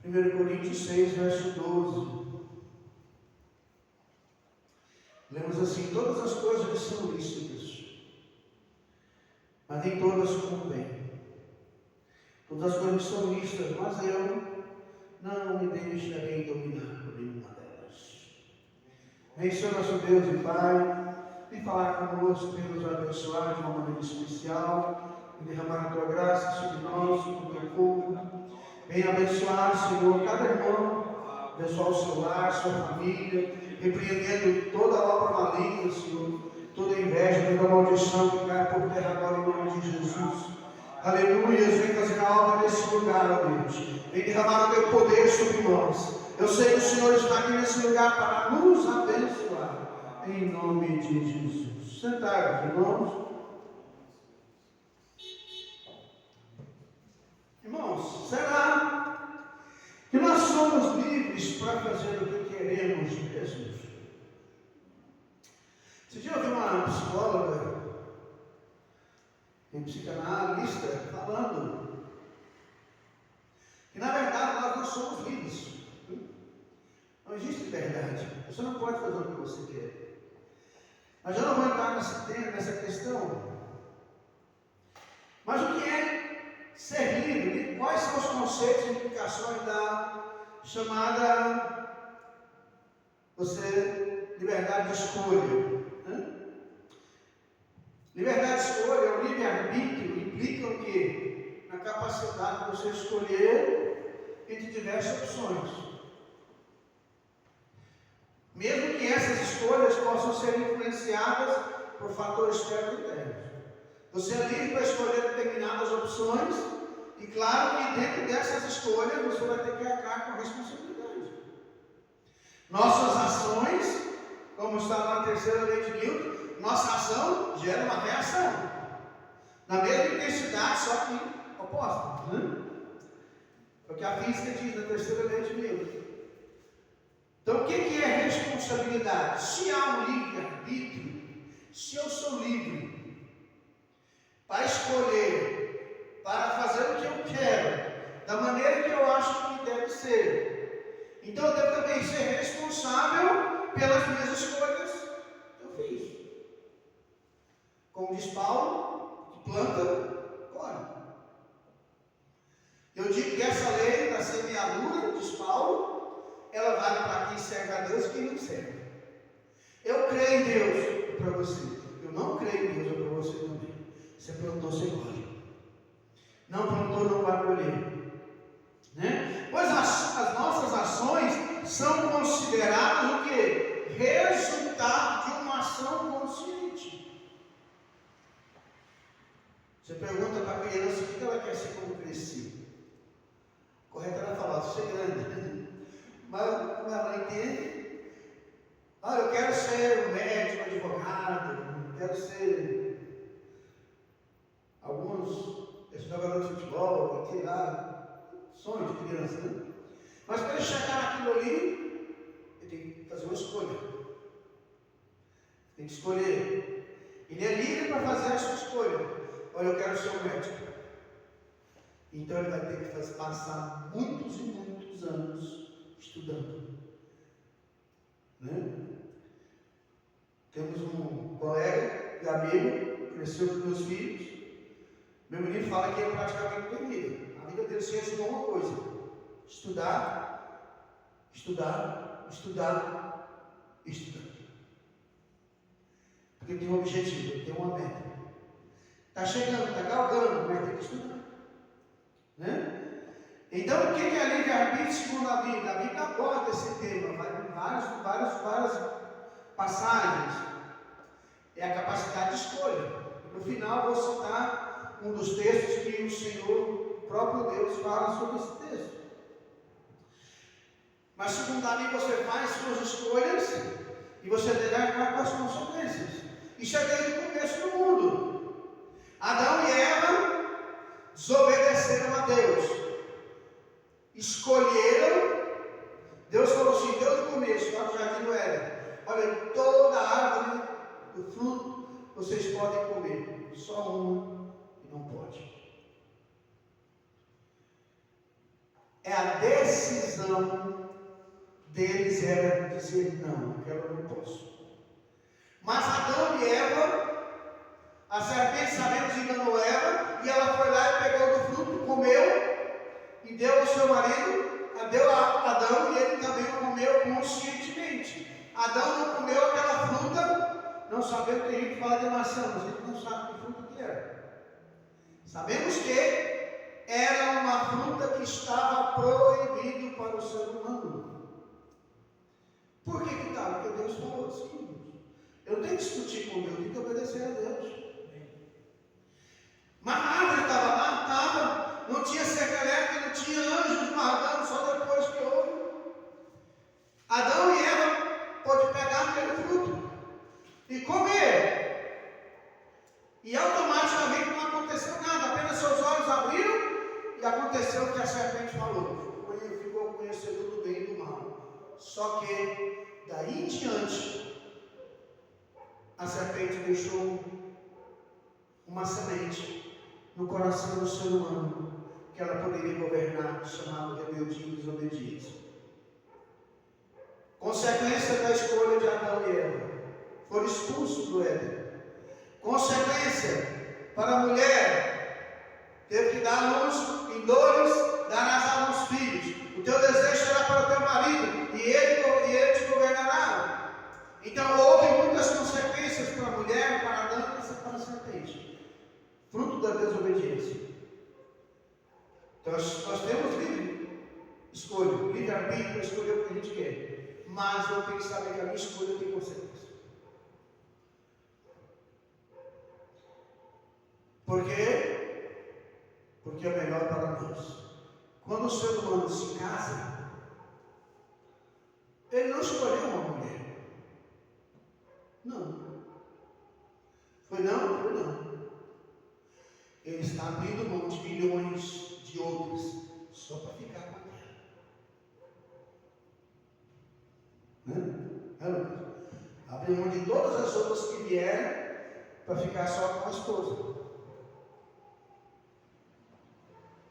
1 Coríntios 6, verso 12. Lemos assim: todas as coisas são lícitas, mas nem todas convêm. Todas as coisas são lícitas, mas eu não me deixarei dominar por nenhuma delas. Vem, Senhor nosso Deus e Pai, vem falar conosco, vem nos abençoar de uma maneira especial, vem derramar a tua graça sobre nós, sobre o teu povo. Vem abençoar, Senhor, cada irmão, abençoar o seu lar, sua família, repreendendo toda a obra maligna, Senhor, toda inveja, toda maldição que cai por terra agora em nome de Jesus. Aleluia, vem fazer a obra nesse lugar, ó Deus. Vem derramar o teu poder sobre nós. Eu sei que o Senhor está aqui nesse lugar para nos abençoar, em nome de Jesus. Sentados, irmãos. Irmãos, será que nós somos livres para fazer o que queremos mesmo? Esse dia eu vi uma psicóloga e psicanalista falando que na verdade nós não somos livres. Não existe liberdade. Você não pode fazer o que você quer. Mas eu não vou entrar nessa questão. Mas o que é ser livre? Quais são os conceitos e implicações da chamada liberdade de escolha? Liberdade de escolha, o livre-arbítrio, implica o quê? Na capacidade de você escolher entre diversas opções. Mesmo que essas escolhas possam ser influenciadas por fatores externos e internos. Você é livre para escolher determinadas opções e claro que dentro dessas escolhas você vai ter que arcar com a responsabilidade. Nossas ações, como está na terceira lei de Newton, nossa ação gera uma reação. Na mesma intensidade, só que oposta. É o que a física diz na terceira lei de Newton. Então, o que é responsabilidade? Se há um livre-arbítrio, se eu sou livre para escolher, para fazer o que eu quero, da maneira que eu acho que deve ser, então eu devo também ser responsável pelas minhas escolhas que eu fiz. Como diz Paulo, que planta, colhe. Eu digo que essa lei da semeadura, diz Paulo, ela vale para quem serve a Deus e quem não serve. Eu creio em Deus para você. Eu não creio em Deus para você também. Você plantou, você colhe. Não plantou, não vai colher. Pois as nossas ações são consideradas o quê? Resultado de uma ação consciente. Você pergunta para a criança o que ela quer ser quando crescer. Correto ela falar, ser grande. Mas como ela entende, eu quero ser um médico, advogado, quero ser alguns jogadores de futebol, sei lá, sonho de criança, Mas para ele chegar naquilo ali, ele tem que fazer uma escolha. Tem que escolher. Ele é livre para fazer a sua escolha. Olha, eu quero ser um médico. Então ele vai ter que passar muitos e muitos anos estudando. Temos um colega e amigo, cresceu com meus filhos. Meu menino fala que ele praticamente tem vida. A vida dele se resume a uma coisa: estudar, estudar, estudar, estudar. Porque tem um objetivo, tem uma meta. Está chegando, está galgando, mas tem que estudar. Então, o que é livre-arbítrio segundo a Bíblia? A Bíblia aborda esse tema, vai em várias passagens. É a capacidade de escolha. No final, vou citar um dos textos que o Senhor, o próprio Deus, fala sobre esse texto. Mas, segundo a Bíblia, você faz suas escolhas e você deve arcar com as consequências. Isso é desde o começo do mundo. Adão e Eva desobedeceram a Deus. Escolheram. Deus falou assim, desde o começo, lá no jardim do Éden: olha, toda árvore do fruto vocês podem comer, só uma e não pode. É a decisão deles era dizer não, eu não posso. Mas Adão e Eva, a serpente sabendo enganou Eva, e ela foi lá e pegou do fruto, comeu, e deu ao seu marido, deu a Adão, e ele também comeu conscientemente. Adão não comeu aquela fruta, não sabemos que a gente fala de maçã, mas a gente não sabe que fruta que era. Sabemos que era uma fruta que estava proibido para o ser humano. Por que estava? Porque Deus falou assim. Eu tenho que discutir com Deus, tenho que obedecer a Deus. Mas a árvore estava lá, estava, não tinha serpente, não tinha anjos guardando, só depois que houve. Adão e Eva pôde pegar aquele fruto e comer. E automaticamente não aconteceu nada, apenas seus olhos abriram e aconteceu o que a serpente falou. Ficou conhecedor do bem e do mal. Só que daí em diante, a serpente deixou uma semente no coração do ser humano que ela poderia governar, chamado rebeldia e desobediência. Consequência da escolha de Adão e Eva, foram expulsos do Éden. Consequência para a mulher, teve que dar luz em dores, darás a luz filhos. O teu desejo será para o teu marido, e ele te governará. Então houve muitas consequências para a mulher, para Adão e para a serpente, fruto da desobediência. Então nós temos livre escolha, livre-arbítrio para escolher o que a gente quer, mas eu tenho que saber que a minha escolha tem consequência. Por quê? Porque é melhor para nós. Quando o ser humano se casa, ele não escolheu uma mulher. Não. Foi não? Foi não. Ele está abrindo mão de milhões de outras só para ficar com ela. Né? Abriu mão de todas as outras que vieram para ficar só com a esposa.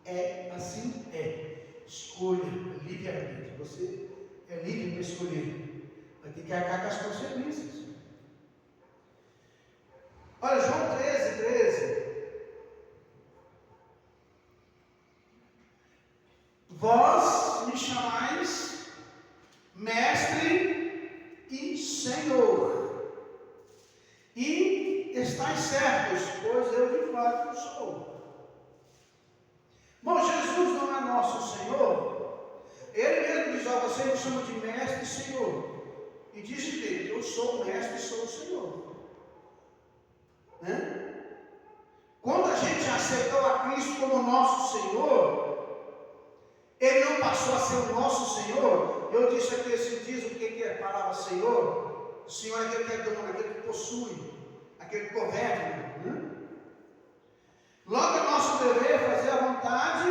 É assim, é. Escolha, livre-arbítrio. Você é livre para escolher. Vai ter que arcar com as consequências. Olha, João 13. Vós me chamais mestre e Senhor, e estáis certos, pois eu de fato sou. Bom, Jesus não é nosso Senhor. Ele mesmo diz: você me chama de mestre e Senhor. E diz dele: eu sou o mestre e sou o Senhor. Né? Quando a gente aceitou a Cristo como nosso Senhor, Ele não passou a ser o nosso Senhor. Eu disse aqui esses dias o que é a palavra Senhor. O Senhor é aquele que é dono, aquele que possui, aquele que governa. Né? Logo é nosso dever fazer a vontade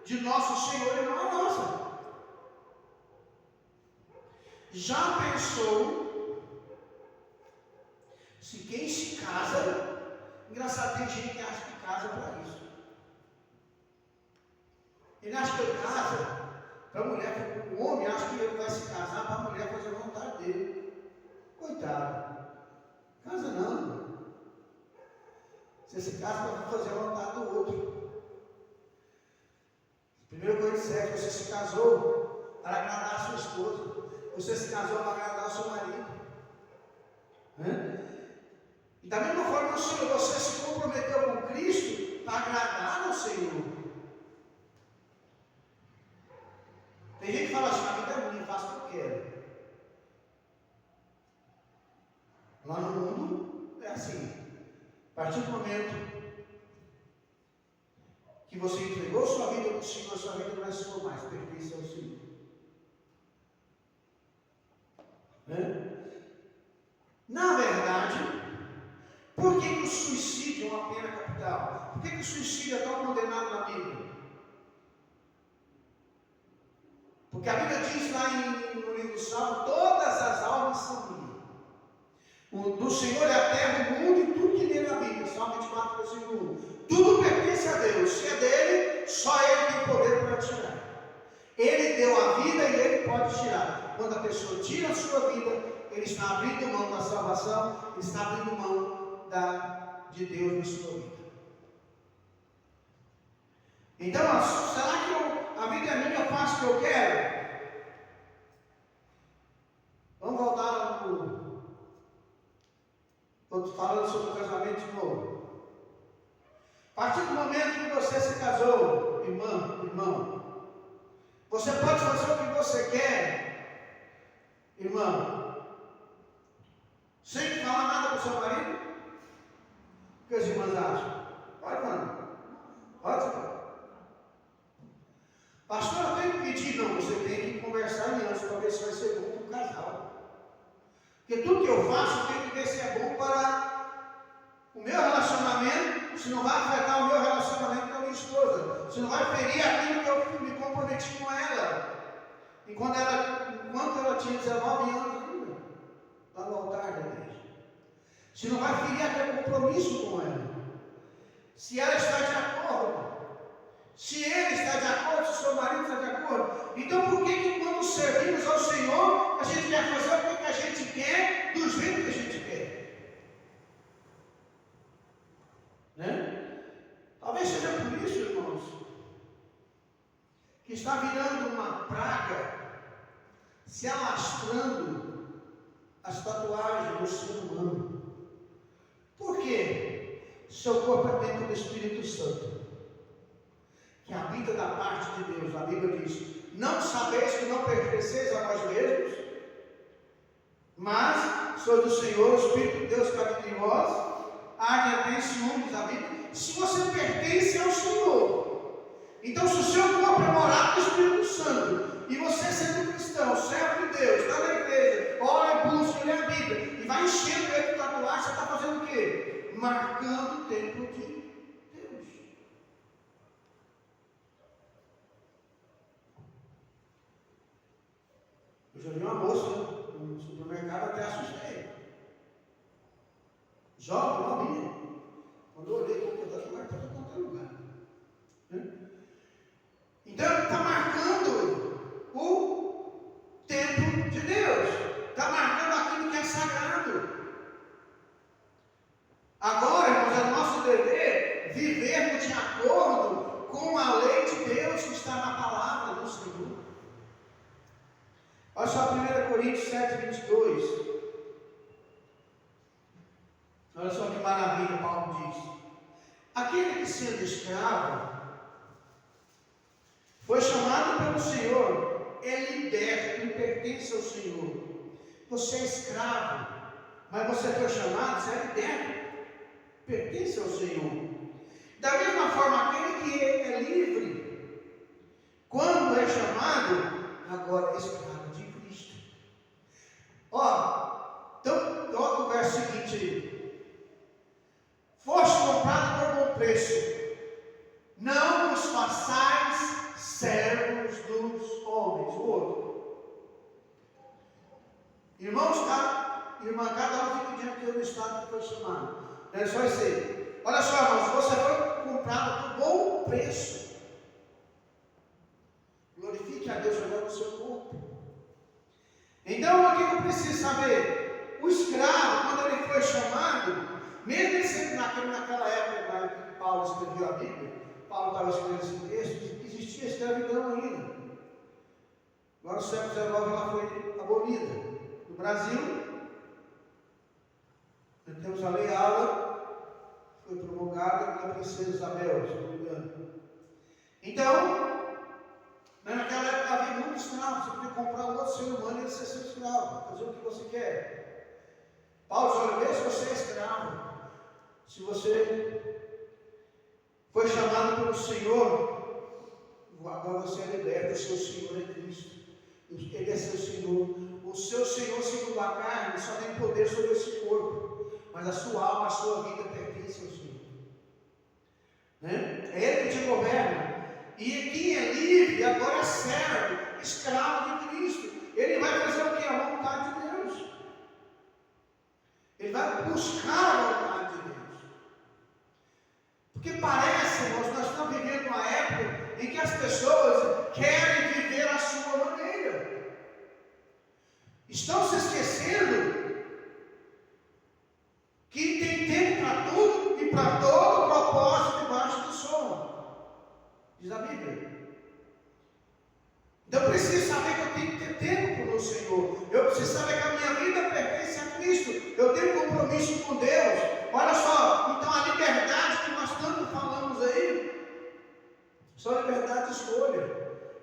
de nosso Senhor e não a nossa. Já pensou se quem se casa, engraçado, tem gente que acha que casa para isso. Ele acha que ele casa para a mulher, o homem acha que ele vai se casar para a mulher fazer a vontade dele. Coitado, casa não. Você se casa para fazer a vontade do outro. 1 Coríntios 7, você se casou para agradar a sua esposa. Você se casou para agradar o seu marido. Né? E da mesma forma, o Senhor, você se comprometeu com Cristo para agradar ao Senhor. Tem gente que fala assim: a vida é minha, faço o que eu quero. Lá no mundo é assim. A partir do momento que você entregou sua vida para o Senhor, sua vida não é sua mais, pertence ao Senhor. Né? Na verdade, por que o suicídio é uma pena capital? Por que o suicídio é tão condenado na Bíblia? Porque a Bíblia diz lá no livro do Salmo: todas as almas são minhas. Do Senhor é a terra, o mundo e tudo que nele habita. Salmo 24, versículo 1. Tudo pertence a Deus. Se é dele, só Ele tem poder para tirar. pode tirar. Quando a pessoa tira a sua vida, ele está abrindo mão da salvação, ele está abrindo mão de Deus na sua vida. Então, será que a vida é minha, eu faço o que eu quero? Vamos voltar falando sobre o casamento de novo. A partir do momento que você se casou, irmão, você pode fazer o que você quer, irmão, sem falar nada para o seu marido? O que as irmãs acham? Pode, mano. Pode. Pastor, eu tenho que pedir. Não, você tem que conversar antes para ver se vai ser bom para o casal. Porque tudo que eu faço, eu tenho que ver se é bom para o meu relacionamento, se não vai afetar o meu relacionamento com a minha esposa, se não vai ferir aquilo que eu me comprometi com ela. Enquanto ela tinha 19 anos, lá no altar da igreja. Se não vai ferir aquele compromisso com ela. Se ela está de acordo. Se ele está de acordo, se o seu marido está de acordo. Então por que quando servimos ao Senhor, a gente quer fazer o que a gente quer, do jeito que a gente quer? Né? Talvez seja por isso, irmãos, que está virando uma praga, se alastrando as tatuagens do ser humano. Por quê? Seu corpo é templo do Espírito Santo, que habita da parte de Deus. A Bíblia diz: não sabeis que não pertenceis a vós mesmos, mas sois do Senhor, o Espírito de Deus que habita em vós. Há quem tem ciúmes da Bíblia. Se você pertence ao Senhor, então se o seu corpo é morada do Espírito Santo, e você sendo cristão, servo de Deus, está na igreja, ora, busca, lê a Bíblia, e vai enchendo ele de tatuagem, você está fazendo o quê? Marcando o templo de Deus. Eu já vi uma moça no supermercado, até assustei. Jovem, novinha. Quando eu olhei, eu estou marcando em qualquer lugar. Então, está marcando o templo de Deus. Está marcando aquilo que é sagrado. Agora, irmãos, é nosso dever vivermos de acordo com a lei de Deus que está na palavra do Senhor. Olha só 1 Coríntios 7:22. Olha só que maravilha Paulo diz. Aquele que sendo escravo foi chamado pelo Senhor, é liberto, ele pertence ao Senhor. Você é escravo, mas você foi chamado, você é liberto, pertence ao Senhor. Da mesma forma, aquele que é livre, quando é chamado, agora é escravo de Cristo. Então, olha o verso seguinte aí. Foste comprado por bom preço, não vos façais servos dos homens. O outro. Irmãos, irmã, cada um fica diante do estado que foi chamado. É só isso aí. Olha só, irmãos, você foi comprado por bom preço. Glorifique a Deus agora no seu corpo. Então, o que eu preciso saber? O escravo, quando ele foi chamado, mesmo ele sendo naquela época que Paulo escreveu a Bíblia, Paulo estava escrevendo esse texto, existia escravidão ainda. Agora no século XIX ela foi abolida. No Brasil, nós temos a Lei Áurea, foi promulgada pela princesa Isabel, se não me engano. Então, naquela época havia muitos escravos, você podia comprar um outro ser humano e ele ser seu escravo, fazer o que você quer. Paulo diz: olha, se você é escravo, se você foi chamado pelo Senhor, agora você é liberto, o seu Senhor é Cristo. Ele é seu Senhor. O seu Senhor, segundo a carne, só tem poder sobre esse corpo, mas a sua alma, a sua vida pertence ao Senhor. Né? É Ele que te governa. E quem é livre agora é servo, escravo de Cristo. Ele vai fazer o que? A vontade de Deus. Ele vai buscar a vontade de Deus. Porque parece, irmãos, nós estamos vivendo uma época em que as pessoas querem viver a sua maneira. Estão se esquecendo que tem tempo para tudo e para todo propósito debaixo do sol. Diz a Bíblia. Então eu preciso saber que eu tenho que ter tempo para o meu Senhor. Eu preciso saber que a minha vida pertence a Cristo. Eu tenho compromisso com Deus. Olha só, então a liberdade que nós tanto falamos aí, só liberdade de escolha.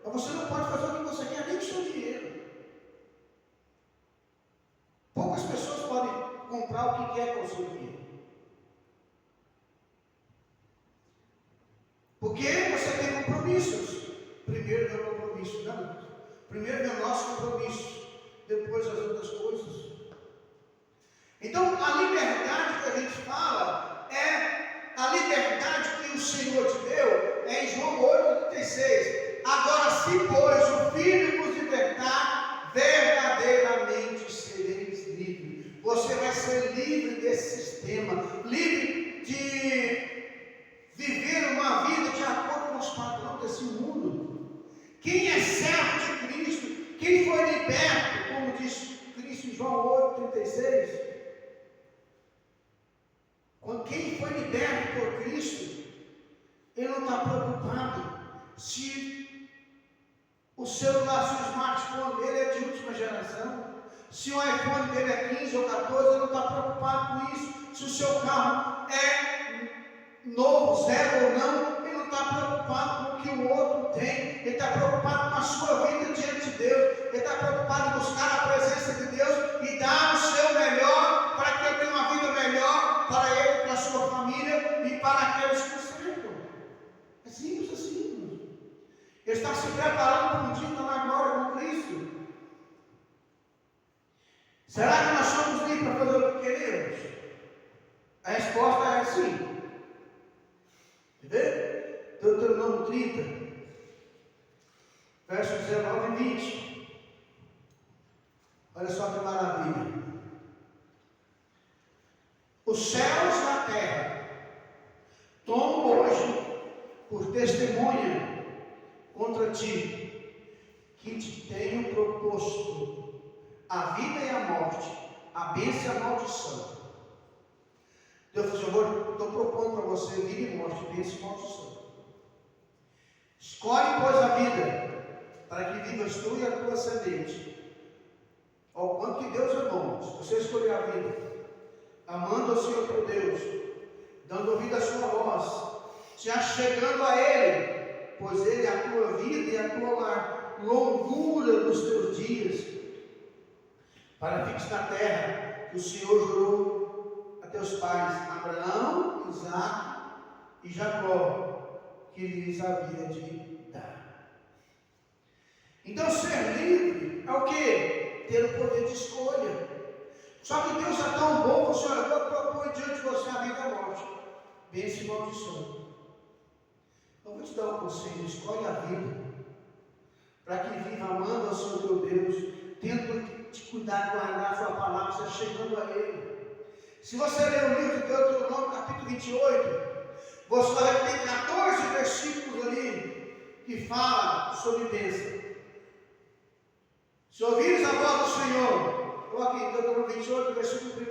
Mas você não pode fazer o que você quer nem com o seu dinheiro. Poucas pessoas podem comprar o que quer com o seu dinheiro. Porque você tem compromissos. Primeiro é o compromisso, não? Primeiro é o nosso compromisso, depois as outras coisas. Então, a liberdade que a gente fala é a liberdade que o Senhor te deu, é em João 8,36. Agora, se pois o Filho vos libertar, verdadeiramente sereis livres. Você vai ser livre desse sistema, livre de viver uma vida de acordo com os padrões desse mundo. Quem é servo de Cristo, quem foi liberto, como diz Cristo em João 8,36, quem foi liberto por Cristo, ele não está preocupado se o celular, se o smartphone dele é de última geração, se o iPhone dele é 15 ou 14, ele não está preocupado com isso, se o seu carro é novo, zero ou não, ele não está preocupado com o que o outro tem, ele está preocupado com a sua vida diante de Deus, ele está preocupado em buscar a presença de Deus e dar o seu melhor para que ele tenha uma vida melhor para ele, para a sua família e para aqueles que o cercam. É simples assim. Ele está se preparando para um dia estar na glória com Cristo. Será que nós somos livres para fazer o que queremos? A resposta é sim. Quer ver? Deuteronômio 30, versos 19 e 20. Olha só que maravilha. Os céus e a terra tomam hoje por testemunha contra ti, que te tenho proposto a vida e a morte, a bênção e a maldição. Deus falou assim: eu estou propondo para você vida e morte, bênção e maldição. Escolhe, pois, a vida, para que vivas tu e a tua ascendente. Ao quanto que Deus é bom, se você escolher a vida, amando ao Senhor teu Deus, dando ouvido à sua voz, se achegando a Ele, pois Ele é a tua vida e a tua longura dos teus dias, para fiques na terra que o Senhor jurou a teus pais, Abraão, Isaque e Jacó, que lhes havia de dar. Então, ser livre é o quê? Ter o poder de escolha. Só que Deus é tão bom, o Senhor, eu propõe diante de você a vida e a morte, bênção e maldição. Então, vou te dar um conselho: escolhe a vida, para que viva amando ao Senhor teu Deus, tendo te cuidar, guardar a sua palavra, você chegando a Ele. Se você ler o livro de Deuteronômio, capítulo 28, você vai ver que tem 14 versículos ali que falam sobre bênção. Se ouvires a voz do Senhor, coloque em Deuteronômio 28, versículo 1.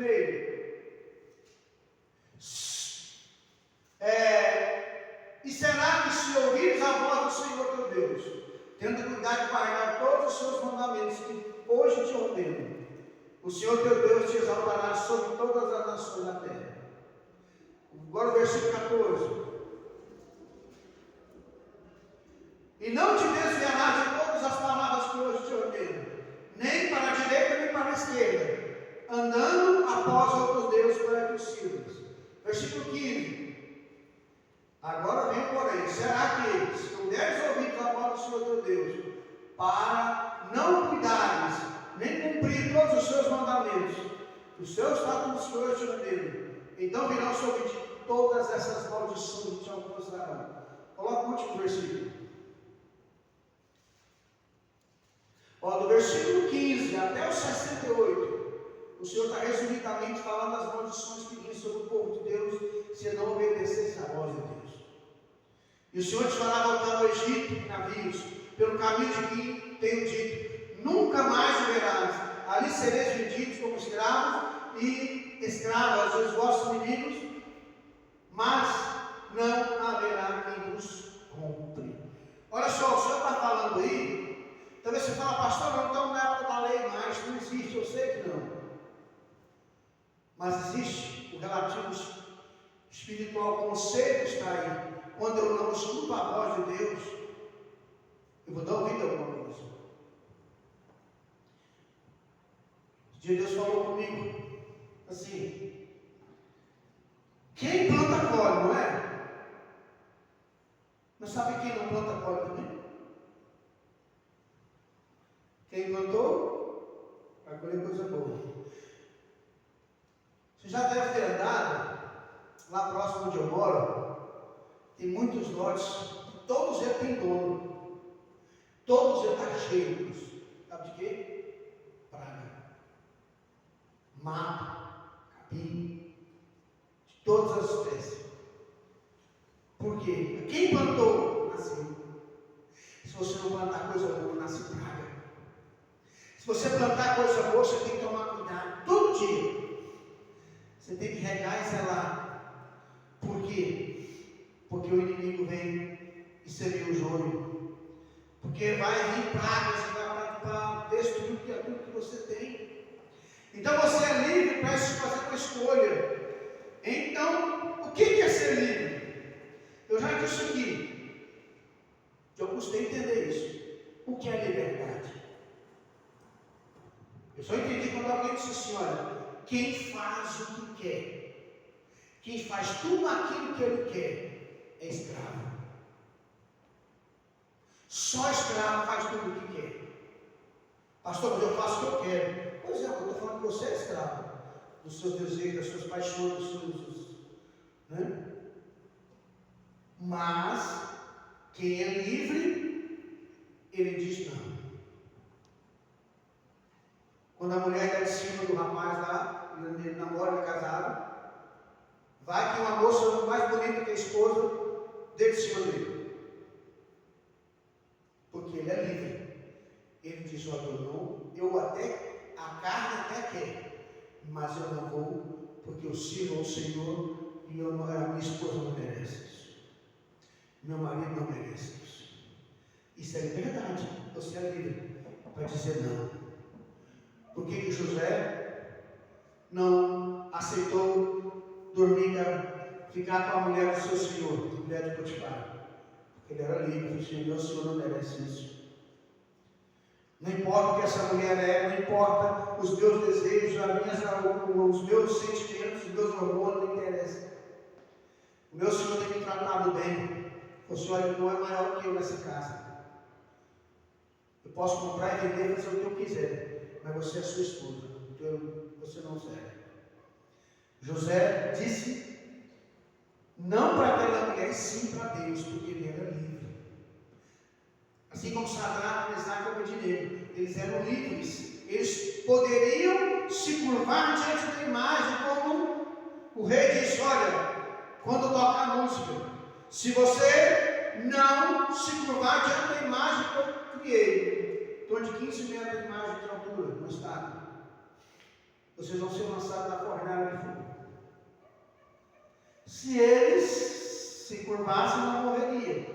E será que se ouvires a voz do Senhor teu Deus, tendo cuidado de guardar todos os seus mandamentos que hoje te ordeno, o Senhor teu Deus te exaltará sobre todas as nações da terra. Agora o versículo 14. E não te desviarás de todas as palavras que hoje te ordeno, nem para a direita nem para a esquerda, andando após outros deuses para que os sirvas. Versículo 15. Agora vem porém: será que, se tu deres ouvidos a voz do Senhor teu Deus, para não cuidares, nem cumprir todos os seus mandamentos, os seus estatutos que hoje te ordeno, então virão sobre ti todas essas maldições que te alcançarão. Coloca o último versículo. Do versículo 15 até o 68, o Senhor está resumidamente falando das maldições que vinham sobre o povo de Deus se não obedecesse à voz de Deus. E o Senhor te fará voltar ao Egito em navios, pelo caminho de que tenho dito: nunca mais verás, ali sereis vendidos como escravos e escravas aos vossos inimigos, mas não haverá quem vos compre. Olha só, o Senhor está falando aí, talvez você fale, pastor, não estamos na época da lei mais, não existe, eu sei que não. Mas existe o relativo espiritual, o conceito está aí. Quando eu não escuto a voz de Deus, eu vou dar ouvido a alguma coisa. Um dia Deus falou comigo, assim, quem planta colhe, não é? Mas sabe quem não planta colhe também? Quem plantou, vai colher coisa boa. Você já deve ter andado, lá próximo onde eu moro, tem muitos lotes, todos eles têm dono. Todos eles estão cheios. Sabe de quê? Praga. Mato, capim, de todas as espécies. Por quê? Quem plantou, nasceu. Se você não plantar coisa boa, nasce praga. Se você plantar coisa boa, você tem que tomar cuidado. Todo dia. Você tem que regar e zelar. Por quê? Porque o inimigo vem e semeia o joio. Porque vai vir pragas para destruir aquilo que você tem. Então você é livre para fazer uma escolha. Então, o que é ser livre? Eu já disse aqui. Eu gostei de entender isso. O que é liberdade? Eu só entendi quando alguém disse assim, olha, quem faz o que quer, quem faz tudo aquilo que ele quer, é escravo. Só escravo faz tudo o que quer. Pastor, mas eu faço o que eu quero. Pois é, eu estou falando que você é escravo dos seus desejos, das suas paixões, dos seus... Né? Mas, quem é livre, ele diz não. Quando a mulher está de cima do rapaz lá, ele namora, é casado, vai que uma moça mais bonita que a esposa dê de cima dele. Porque ele é livre. Ele diz, olha, a carne até quer, mas eu não vou, porque eu sirvo ao Senhor e a minha esposa não merece isso. Meu marido não merece isso. Isso é liberdade. Você é livre para dizer não. Por que José não aceitou dormir, ficar com a mulher do seu senhor, mulher de Potifar? Porque ele era livre, o Senhor não merece isso. Não importa o que essa mulher é, não importa os meus desejos, os meus sentimentos, os meus hormônios, não interessa. O meu Senhor tem me tratado bem. O Senhor não é maior que eu nessa casa. Eu posso comprar e vender, fazer o que eu quiser, mas você é sua esposa, então você não serve. José disse não para aquela mulher, e sim para Deus, porque ele era livre. Assim como Sadraque, Mesaque e Abednego, eles eram livres. Eles poderiam se curvar diante da imagem, como o rei disse, olha, quando tocar a música, se você não se curvar diante da imagem que eu criei, em torno de 15 metros de imagem de altura, no estado, vocês vão ser lançados na fornalha de fogo. Se eles se curvassem, não morreriam.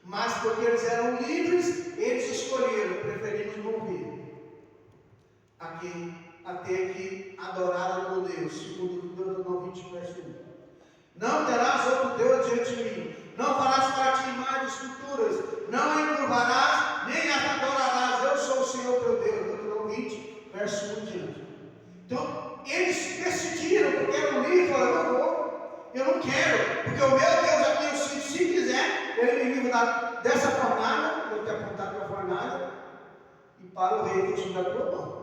Mas porque eles eram livres, eles escolheram, preferimos morrer até que adoraram o Deus, segundo Deuteronômio 20, verso 1. Não terás outro Deus diante de mim, não farás para ti imagens de esculturas, não encurvarás, nem as adorarás, eu sou o Senhor teu Deus. Deuteronômio 20, verso 1 em diante. Então, eles decidiram, porque eram livres, falaram, eu não quero, porque o meu Deus é quem eu sinto, se quiser, ele me livra dessa fornalha, eu tenho apontado para a fornalha, e para o rei que eu tinha da tua mão.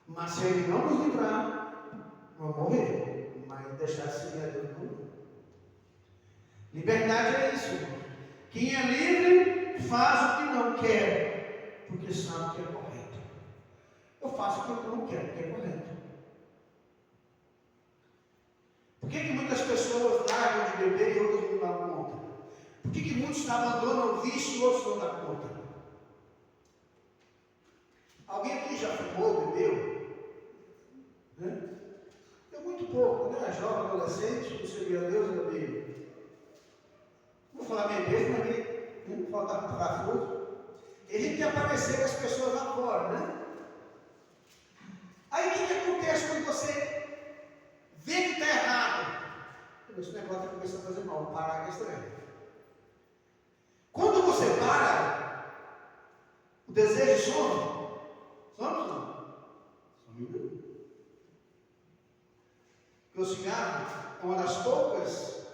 Mas se ele não nos livrar, vamos morrer, mas deixar de seguir a Deus não morrer. Liberdade é isso, irmão. Quem é livre faz o que não quer, porque sabe que é correto. Eu faço o que eu não quero, porque é correto. Por que muitas pessoas largam de beber e outras não dão conta? Por que muitos abandonam o vício e outros não dão conta? Alguém aqui já fumou, bebeu? Né? Eu muito pouco, né? Jovem, adolescente, eu servi a Deus, eu bebi. Vou falar bem mesmo, mas não faltar com parafuso. E a gente quer aparecer com as pessoas lá fora, né? Aí o que acontece quando você vê que está errado? Esse negócio está começando a fazer mal, parar que é estranho. Quando você para, o desejo some. Some ou não? Some não. Porque o cigarro é uma das poucas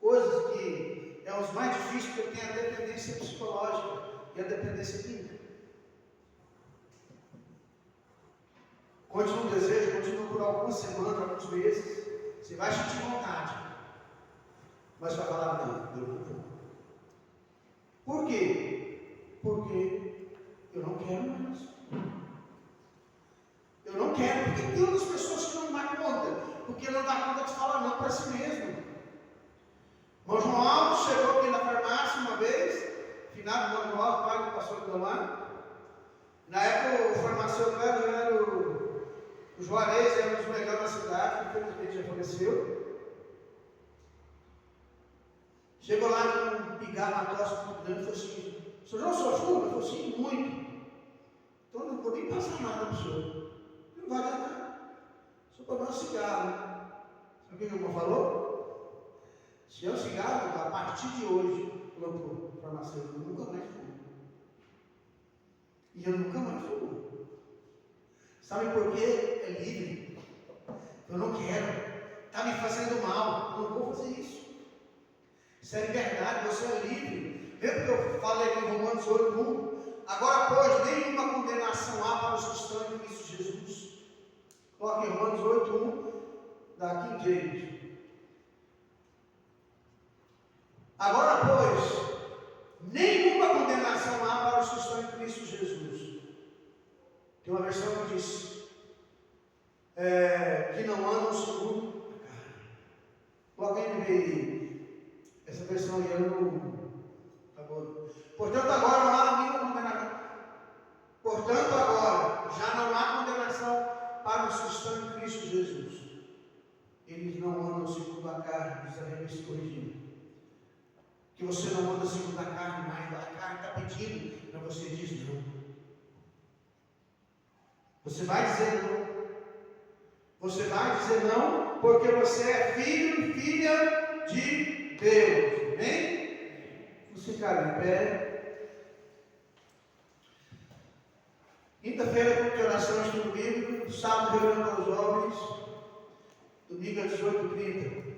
coisas que é os mais difíceis, porque tem a dependência psicológica e a dependência química. Continua o desejo, continua por algumas semanas, alguns meses. Você vai sentir vontade. Mas vai falar, não, eu não vou. Por quê? Porque eu não quero mais. Eu não quero, porque tem outras pessoas que não dão conta. Porque não dá conta de falar não para si mesmo. O João Alves chegou aqui na farmácia uma vez, finado do João Alves, pai do pastor Domar. Na época o farmacêutico era o Juarez, era um dos melhores da cidade, infelizmente já faleceu. Chegou lá com um pigarro na tosse muito grande e falou assim: senhor João, o senhor fuma? Eu falei assim: muito. Então não vou nem passar nada para o senhor. Não vai adiantar. Só para dar um cigarro. Sabe o que o irmão falou? Se é um cigarro, a partir de hoje, falou para o farmacêutico, eu nunca mais fumo. E eu nunca mais fumo. Sabe por quê? É livre. Eu não quero. Está me fazendo mal. Eu não vou fazer isso. Isso é liberdade, você é livre. Lembra que eu falei aqui em Romanos 8:1? Agora, pois, nenhuma condenação há para os que estão em Cristo Jesus. Coloque em Romanos 8:1 da King James. Agora, pois, nenhuma condenação há para os que estão em Cristo Jesus. Tem uma versão que diz que não andam segundo a carne. Coloque aí no meio. Essa versão aí eu não. Portanto, agora não há nenhuma condenação. Portanto, agora já não há condenação para os que estão em Cristo Jesus. Eles não andam segundo a carne, diz a revista corrigida. Que você não anda segundo a carne, mas a carne está pedindo, mas você diz não. Você vai dizer não. Você vai dizer não, porque você é filho e filha de Deus. Amém? Vamos ficar em pé. Quinta-feira, culto de oração, estudo bíblico. Sábado, reunião com os homens. Domingo às 18h30.